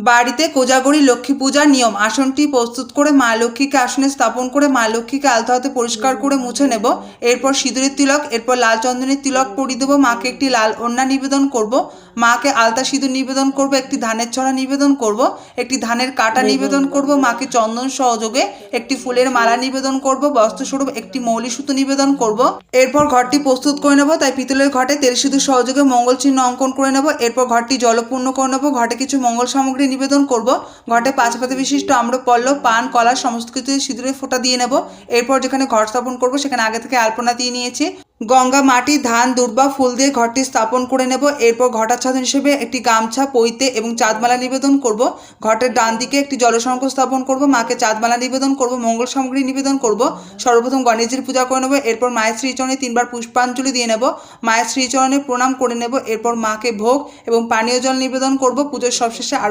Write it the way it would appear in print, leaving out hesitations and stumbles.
বাড়িতে কোজাগরী লক্ষ্মী পূজার নিয়ম। আসনটি প্রস্তুত করে মা লক্ষ্মীকে আসনে স্থাপন করে মা লক্ষ্মীকে আলতো হাতে পরিষ্কার করে মুছে নেব। এরপর সিঁদুরের তিলক, এরপর লাল চন্দনের তিলক পরিয়ে দেবো। মাকে একটি লাল ওড়না নিবেদন করব। মাকে আলতা সিঁদুর নিবেদন করব। একটি ধানের ছড়া নিবেদন করব। একটি ধানের কাটা নিবেদন করব। মাকে চন্দন সহযোগে একটি ফুলের মালা নিবেদন করব। বস্ত্রস্বরূপ একটি মৌলি সুতো নিবেদন করব। এরপর ঘরটি প্রস্তুত করে নেব। তাই পিতলের ঘটে তেল সিঁদুর সহযোগে মঙ্গল চিহ্ন অঙ্কন করে নেব। এরপর ঘরটি জলপূর্ণ করে নেব। ঘটে কিছু মঙ্গল সামগ্রী নিবেদন করব। ঘটে 5 পাতা বিশিষ্ট আম্রপল্লব, পান, কলা সমস্ত কিছু সিঁদুরে ফোঁটা দিয়ে নেব। এরপর যেখানে ঘর স্থাপন করব সেখানে আগে থেকে আলপনা দিয়ে নিয়েছি। গঙ্গা, মাটি, ধান, দুর্বা ফুল দিয়ে ঘরটি স্থাপন করে নেব। এরপর ঘটাচ্ছাদন হিসেবে একটি গামছা, পৈতে এবং চাঁদমালা নিবেদন করব। ঘটের ডান দিকে একটি জলসংখ্য স্থাপন করব। মাকে চাঁদমালা নিবেদন করব, মঙ্গল সামগ্রী নিবেদন করব। সর্বপ্রথম গণেশজির পূজা করে নেব। এরপর মায়ের শ্রীচরণে 3 বার পুষ্পাঞ্জলি দিয়ে নেব। মায়ের শ্রীচরণে প্রণাম করে নেব। এরপর মাকে ভোগ এবং পানীয় জল নিবেদন করব। পুজোর সবশেষে আরতি